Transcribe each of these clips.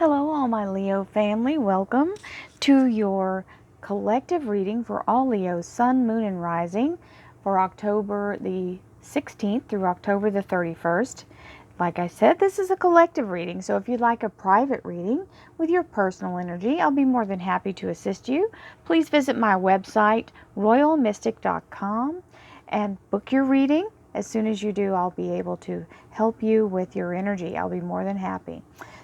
Hello, all my Leo family. Welcome to your collective reading for all Leos, Sun, Moon, and Rising for October the 16th through October the 31st. Like I said, this is a collective reading, so if you'd like a private reading with your personal energy, I'll be more than happy to assist you. Please visit my website, royalmystic.com, and book your reading. As soon as you do, I'll be able to help you with your energy. I'll be more than happy.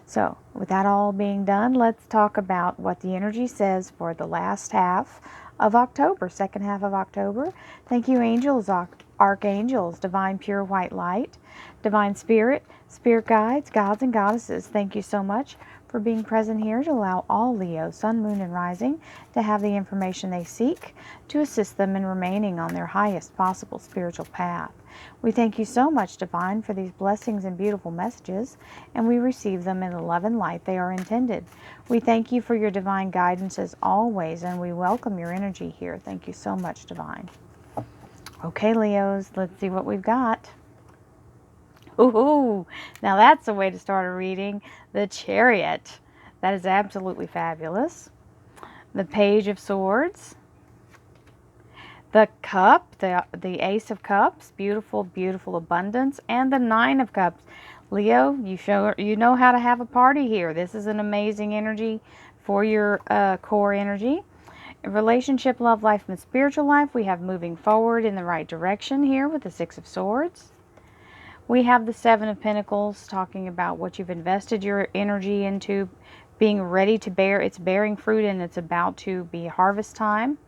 So, with that all being done, let's talk about what the energy says for the last half of October, second half of October. Thank you, angels, archangels, divine pure white light, divine spirit, spirit guides, gods and goddesses. Thank you so much for being present here to allow all Leo, Sun, Moon, and Rising to have the information they seek to assist them in remaining on their highest possible spiritual path. We thank you so much, Divine, for these blessings and beautiful messages, and we receive them in the love and light they are intended. We thank you for your divine guidance as always, and we welcome your energy here. Thank you so much, Divine. Okay, Leos, let's see what we've got. Ooh, now that's a way to start a reading. The Chariot. That is absolutely fabulous. The Page of Swords. The Cup, the Ace of Cups, beautiful, beautiful abundance, and the Nine of Cups. Leo, you know how to have a party here. This is an amazing energy for your core energy. Relationship, love life, and spiritual life, we have moving forward in the right direction here with the Six of Swords. We have the Seven of Pentacles talking about what you've invested your energy into, being ready to bear. It's bearing fruit and it's about to be harvest time.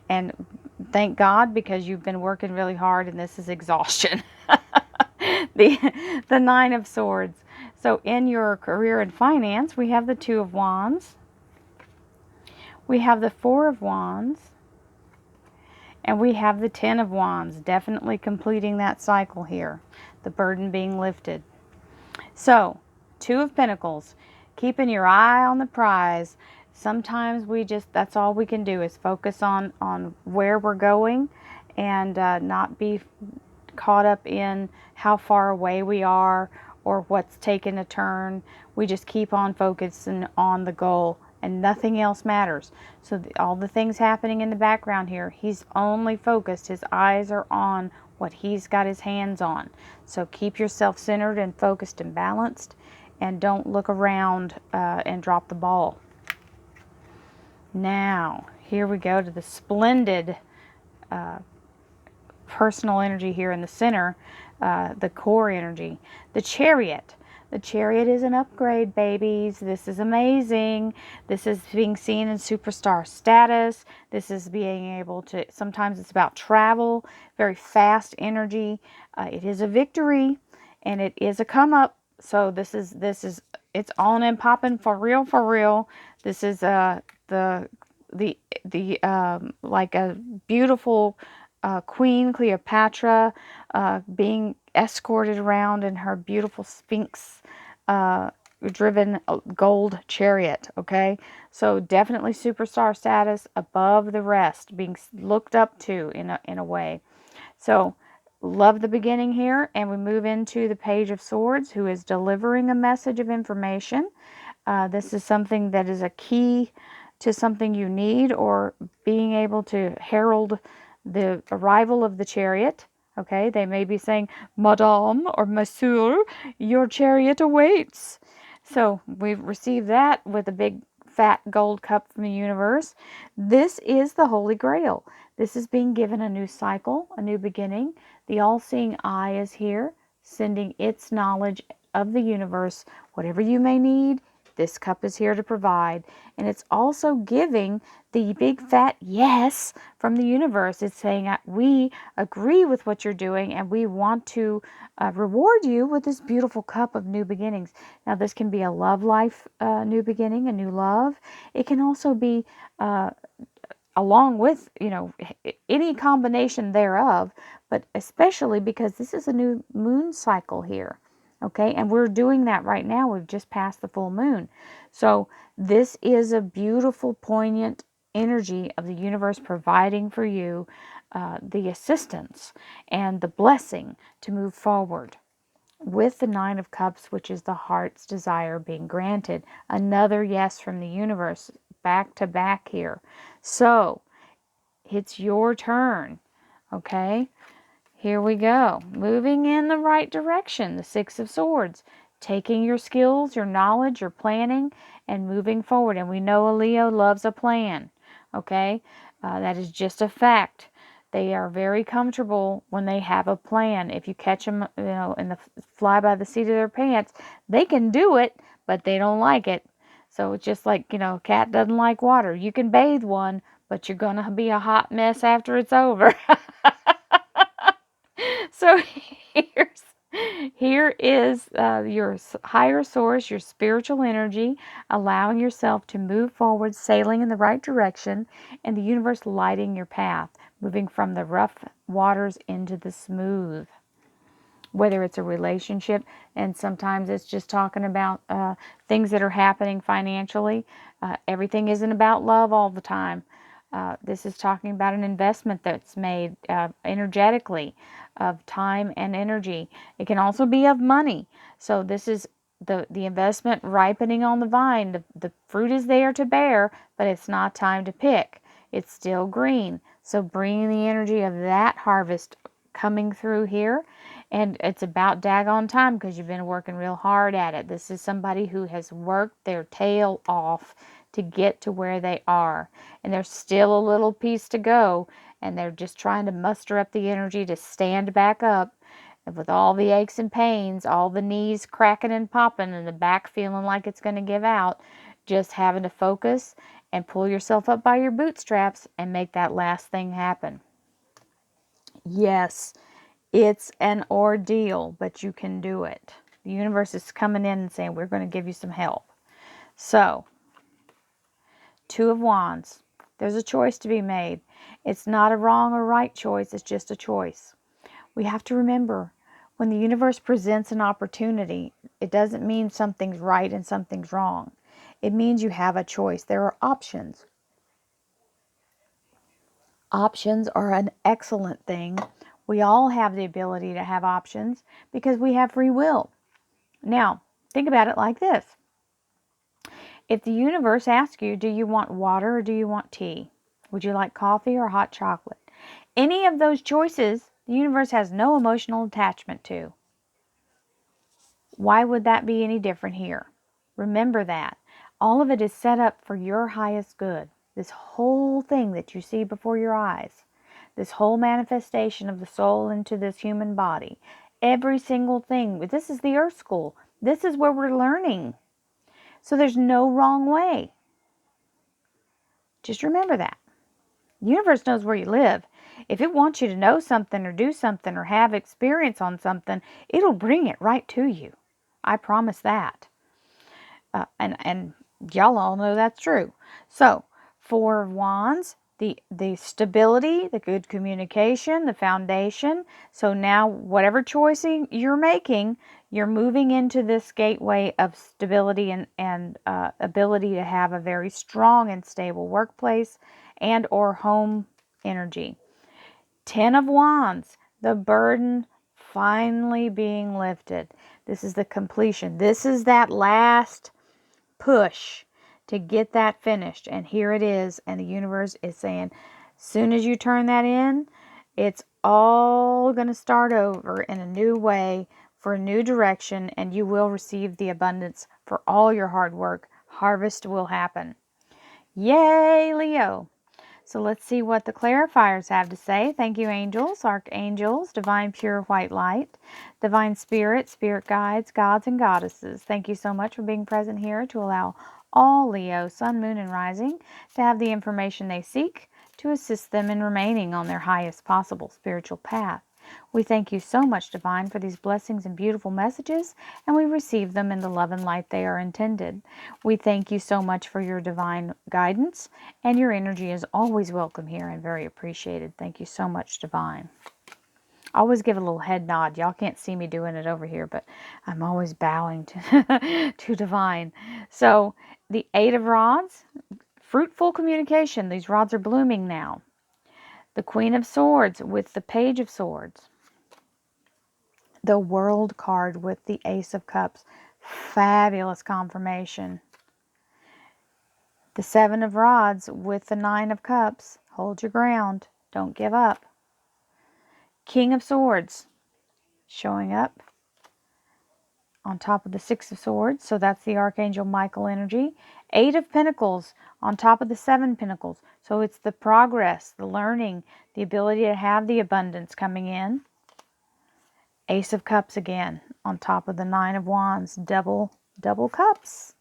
And thank God, because you've been working really hard and this is exhaustion. the Nine of Swords. So in your career and finance, we have the Two of Wands. We have the Four of Wands. And we have the Ten of Wands, definitely completing that cycle here. The burden being lifted. So, Two of Pentacles, keeping your eye on the prize. Sometimes that's all we can do is focus on where we're going and not be caught up in how far away we are or what's taken a turn. We just keep on focusing on the goal and nothing else matters. So all the things happening in the background here, he's only focused. His eyes are on what he's got his hands on. So keep yourself centered and focused and balanced, and don't look around and drop the ball. Now, here we go to the splendid personal energy here in the center, the core energy, the Chariot. The Chariot is an upgrade, babies. This is amazing. This is being seen in superstar status. This is being able to, sometimes it's about travel, very fast energy. It is a victory and it is a come up. So this is it's on and popping for real, for real. This is like a beautiful Queen Cleopatra being escorted around in her beautiful Sphinx driven gold chariot. Okay, so definitely superstar status, above the rest, being looked up to in a way. So love the beginning here, and we move into the Page of Swords, who is delivering a message of information. This is something that is a key to something you need, or being able to herald the arrival of the chariot. Okay, they may be saying, Madame or Monsieur, your chariot awaits. So we've received that with a big fat gold cup from the universe. This is the Holy Grail. This is being given a new cycle, a new beginning. The all-seeing eye is here, sending its knowledge of the universe. Whatever you may need, this cup is here to provide. And it's also giving the big fat yes from the universe. It's saying, we agree with what you're doing and we want to reward you with this beautiful cup of new beginnings. Now, this can be a love life new beginning, a new love. It can also be along with, any combination thereof, but especially because this is a new moon cycle here. Okay, and we're doing that right now. We've just passed the full moon. So this is a beautiful, poignant energy of the universe providing for you the assistance and the blessing to move forward. with the Nine of Cups, which is the heart's desire being granted. Another yes from the universe, back to back here. So, it's your turn, okay? Here we go. Moving in the right direction, the Six of Swords. Taking your skills, your knowledge, your planning, and moving forward. And we know a Leo loves a plan, okay? That is just a fact. They are very comfortable when they have a plan. If you catch them, in the fly by the seat of their pants, they can do it, but they don't like it. So it's just like, a cat doesn't like water. You can bathe one, but you're going to be a hot mess after it's over. So here is your higher source, your spiritual energy, allowing yourself to move forward, sailing in the right direction, and the universe lighting your path, moving from the rough waters into the smooth. Whether it's a relationship, and sometimes it's just talking about things that are happening financially. Everything isn't about love all the time. This is talking about an investment that's made energetically, of time and energy. It can also be of money. So this is the investment ripening on the vine. The fruit is there to bear, but it's not time to pick. It's still green. So bringing the energy of that harvest coming through here. And it's about daggone time because you've been working real hard at it. This is somebody who has worked their tail off to get to where they are. And there's still a little piece to go. And they're just trying to muster up the energy to stand back up. And with all the aches and pains, all the knees cracking and popping, and the back feeling like it's going to give out, just having to focus and pull yourself up by your bootstraps and make that last thing happen. Yes, it's an ordeal, but you can do it. The universe is coming in and saying, we're going to give you some help. So, Two of Wands. There's a choice to be made. It's not a wrong or right choice. It's just a choice. We have to remember, when the universe presents an opportunity, it doesn't mean something's right and something's wrong. It means you have a choice. There are options. Options are an excellent thing. We all have the ability to have options because we have free will. Now, think about it like this. If the universe asks you, do you want water or do you want tea? Would you like coffee or hot chocolate? Any of those choices, the universe has no emotional attachment to. Why would that be any different here? Remember that. All of it is set up for your highest good. This whole thing that you see before your eyes, this whole manifestation of the soul into this human body, every single thing. This is the Earth School. This is where we're learning. So there's no wrong way. Just remember that. The universe knows where you live. If it wants you to know something or do something or have experience on something, it'll bring it right to you. I promise that. And y'all all know that's true. So, Four of Wands, the stability, the good communication, the foundation. So now, whatever choice you're making, you're moving into this gateway of stability and ability to have a very strong and stable workplace and or home energy. Ten of Wands, the burden finally being lifted. This is the completion. This is that last push to get that finished. And here it is. And the universe is saying, soon as you turn that in, it's all going to start over in a new way for a new direction. And you will receive the abundance for all your hard work. Harvest will happen. Yay, Leo. So let's see what the clarifiers have to say. Thank you, angels, archangels, divine pure white light, divine spirit, spirit guides, gods and goddesses. Thank you so much for being present here to allow all Leo, sun, moon, and rising to have the information they seek to assist them in remaining on their highest possible spiritual path. We thank you so much, Divine, for these blessings and beautiful messages, and we receive them in the love and light they are intended. We thank you so much for your divine guidance, and your energy is always welcome here and very appreciated. Thank you so much, Divine. I always give a little head nod. Y'all can't see me doing it over here, but I'm always bowing to, to Divine. So, the Eight of Rods, fruitful communication. These rods are blooming now. The Queen of Swords with the Page of Swords. The World card with the Ace of Cups. Fabulous confirmation. The Seven of Rods with the Nine of Cups. Hold your ground. Don't give up. King of Swords showing up on top of the Six of Swords. So that's the Archangel Michael energy. Eight of Pentacles on top of the Seven Pentacles. So it's the progress, the learning, the ability to have the abundance coming in. Ace of Cups again on top of the Nine of Wands. Double cups.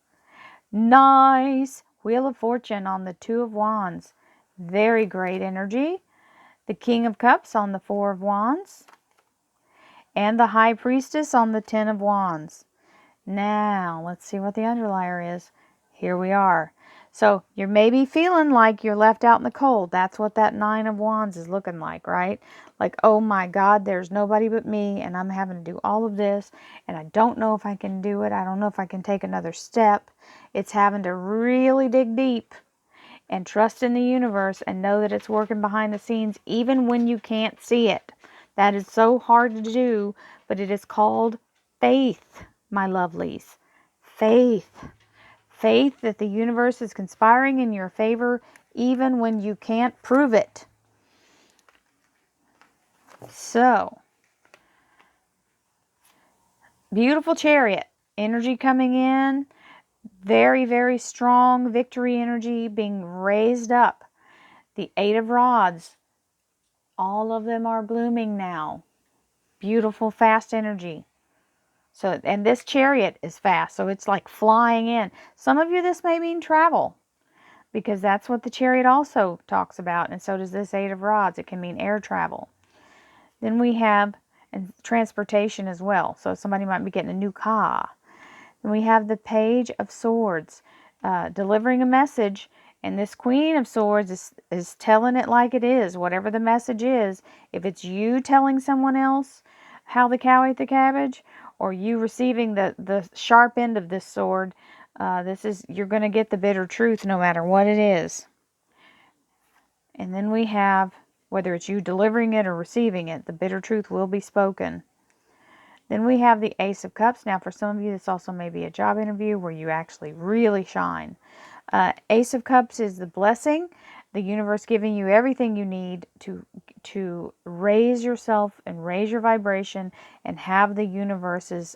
Nice. Wheel of Fortune on the Two of Wands. Very great energy. The King of Cups on the Four of Wands. And the High Priestess on the Ten of Wands. Now, let's see what the underlier is. Here we are. So, you're maybe feeling like you're left out in the cold. That's what that Nine of Wands is looking like, right? Like, oh my God, there's nobody but me, and I'm having to do all of this, and I don't know if I can do it. I don't know if I can take another step. It's having to really dig deep and trust in the universe and know that it's working behind the scenes even when you can't see it. That is so hard to do, but it is called faith, my lovelies. Faith. Faith that the universe is conspiring in your favor even when you can't prove it. So, beautiful Chariot. Energy coming in. Very, very strong victory energy being raised up. The Eight of Rods. All of them are blooming now. Beautiful, fast energy. So, and this Chariot is fast, so it's like flying in. Some of you, this may mean travel, because that's what the Chariot also talks about, and so does this Eight of Rods. It can mean air travel. Then we have and transportation as well. So somebody might be getting a new car. Then we have the Page of Swords, delivering a message. And this Queen of Swords is telling it like it is, whatever the message is. If it's you telling someone else how the cow ate the cabbage, or you receiving the sharp end of this sword, you're going to get the bitter truth no matter what it is. And then we have, whether it's you delivering it or receiving it, the bitter truth will be spoken. Then we have the Ace of Cups. Now, for some of you, this also may be a job interview where you actually really shine. Ace of Cups is the blessing, the universe giving you everything you need to raise yourself and raise your vibration and have the universe's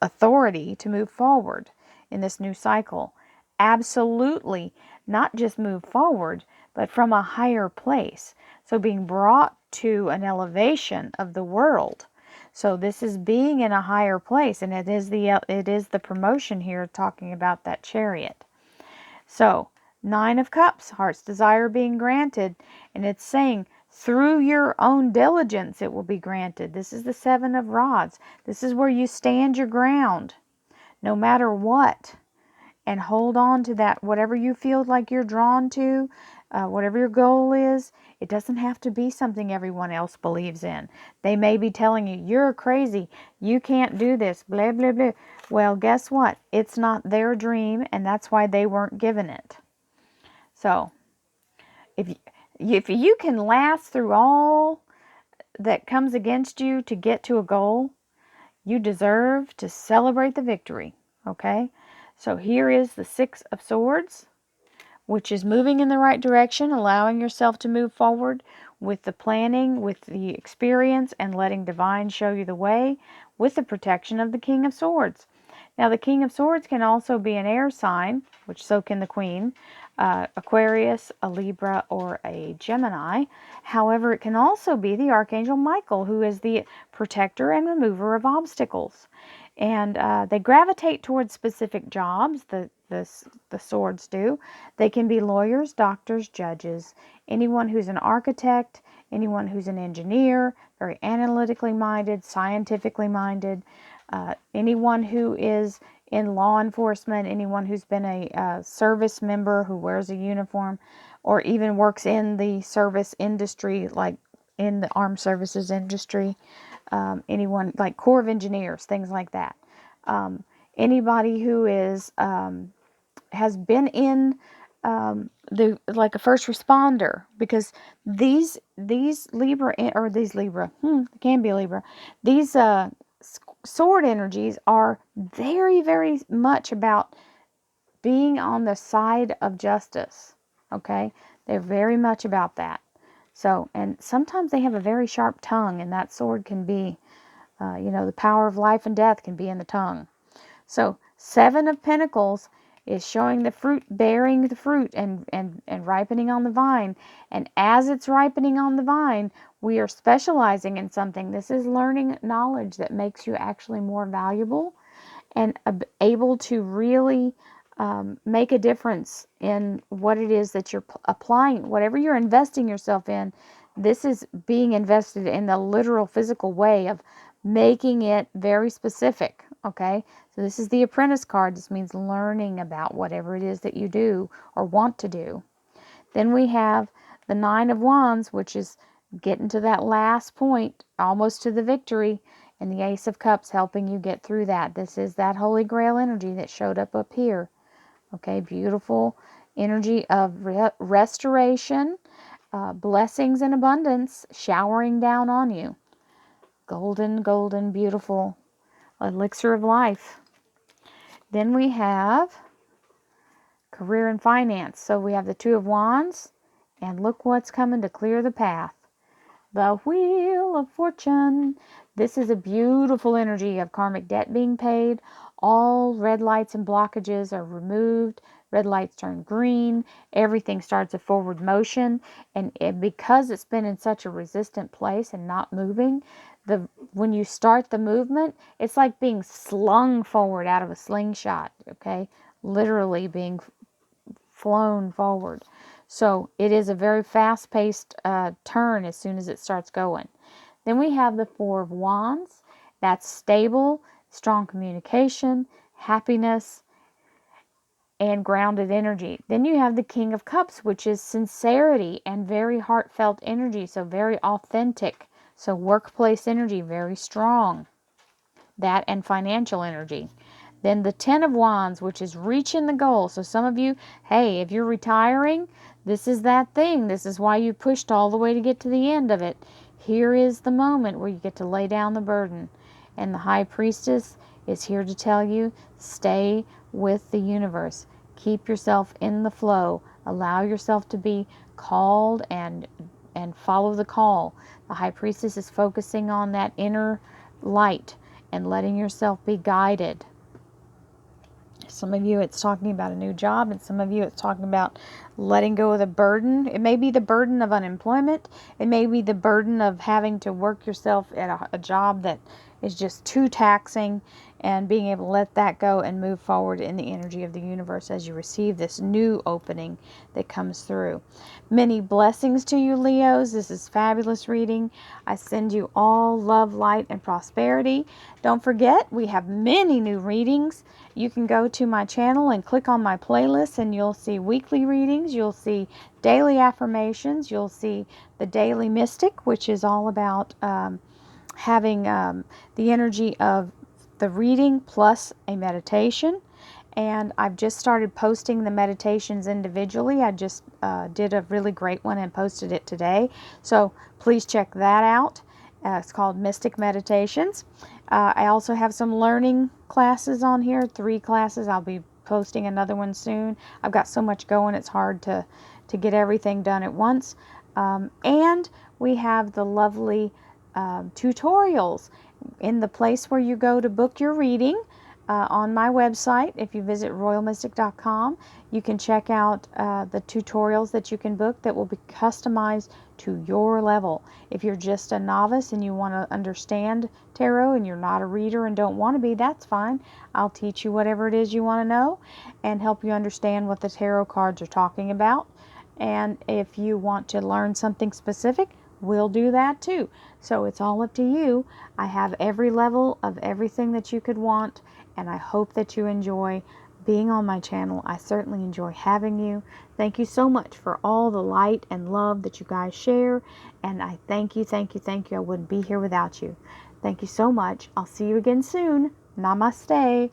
authority to move forward in this new cycle. Absolutely, not just move forward, but from a higher place. So being brought to an elevation of the world. So this is being in a higher place, and it is the promotion here talking about that Chariot. So, Nine of Cups, heart's desire being granted, and it's saying through your own diligence it will be granted. This is the Seven of Rods. This is where you stand your ground, no matter what, and hold on to that, whatever you feel like you're drawn to, whatever your goal is. It doesn't have to be something everyone else believes in. They may be telling you, you're crazy, you can't do this, blah, blah, blah. Well, guess what? It's not their dream, and that's why they weren't given it. So, if you can last through all that comes against you to get to a goal, you deserve to celebrate the victory, okay? So here is the Six of Swords, which is moving in the right direction, allowing yourself to move forward with the planning, with the experience, and letting divine show you the way with the protection of the King of Swords. Now, the King of Swords can also be an air sign, which so can the Queen, Aquarius, a Libra, or a Gemini. However, it can also be the Archangel Michael, who is the protector and remover of obstacles. And they gravitate towards specific jobs, the swords do. They can be lawyers, doctors, judges, anyone who's an architect, anyone who's an engineer, very analytically minded, scientifically minded, anyone who is in law enforcement, anyone who's been a service member who wears a uniform, or even works in the service industry, like in the armed services industry, anyone like Corps of Engineers, things like that. Anybody who is has been in like a first responder, because these Libra, or these Libra, it can be Libra, these sword energies are very, very much about being on the side of justice. Okay, they're very much about that. So, and sometimes they have a very sharp tongue, and that sword can be, the power of life and death can be in the tongue. So, Seven of Pentacles is showing the fruit, bearing the fruit, and ripening on the vine. And as it's ripening on the vine, we are specializing in something. This is learning knowledge that makes you actually more valuable and able to really make a difference in what it is that you're applying. Whatever you're investing yourself in, this is being invested in the literal physical way of making it very specific. Okay, so this is the Apprentice card. This means learning about whatever it is that you do or want to do. Then we have the Nine of Wands, which is getting to that last point, almost to the victory, and the Ace of Cups helping you get through that. This is that Holy Grail energy that showed up here. Okay, beautiful energy of restoration, blessings and abundance showering down on you. Golden, golden, beautiful elixir of life. Then we have career and finance. So we have the Two of Wands, and look what's coming to clear the path. The Wheel of Fortune. This is a beautiful energy of karmic debt being paid. All red lights and blockages are removed. Red lights turn green. Everything starts a forward motion. And because it's been in such a resistant place and not moving, when you start the movement, it's like being slung forward out of a slingshot. Okay? Literally being flown forward. So it is a very fast-paced turn as soon as it starts going. Then we have the Four of Wands. That's stable, strong communication, happiness, and grounded energy. Then you have the King of Cups, which is sincerity and very heartfelt energy, so very authentic. So workplace energy, very strong. That and financial energy. Then the Ten of Wands, which is reaching the goal. So some of you, hey, if you're retiring, this is that thing. This is why you pushed all the way to get to the end of it. Here is the moment where you get to lay down the burden. And the High Priestess is here to tell you, stay with the universe. Keep yourself in the flow. Allow yourself to be called and follow the call. The High Priestess is focusing on that inner light and letting yourself be guided. Some of you, it's talking about a new job, and some of you, it's talking about letting go of the burden. It may be the burden of unemployment. It may be the burden of having to work yourself at a job that is just too taxing, and being able to let that go and move forward in the energy of the universe as you receive this new opening that comes through. Many blessings to you, Leos. This is fabulous reading. I send you all love, light, and prosperity. Don't forget, we have many new readings. You can go to my channel and click on my playlist, and you'll see weekly readings. You'll see daily affirmations. You'll see the Daily Mystic, which is all about having the energy of the reading plus a meditation. And I've just started posting the meditations individually. I just did a really great one and posted it today. So please check that out. It's called Mystic Meditations. I also have some learning classes on here, 3 classes. I'll be posting another one soon. I've got so much going, it's hard to get everything done at once. And we have the lovely tutorials in the place where you go to book your reading. On my website, if you visit royalmystic.com, you can check out the tutorials that you can book that will be customized to your level. If you're just a novice and you want to understand tarot and you're not a reader and don't want to be, that's fine. I'll teach you whatever it is you want to know and help you understand what the tarot cards are talking about. And if you want to learn something specific, we'll do that too. So it's all up to you. I have every level of everything that you could want, and I hope that you enjoy being on my channel. I certainly enjoy having you. Thank you so much for all the light and love that you guys share, and I thank you, thank you, thank you. I wouldn't be here without you. Thank you so much. I'll see you again soon. Namaste.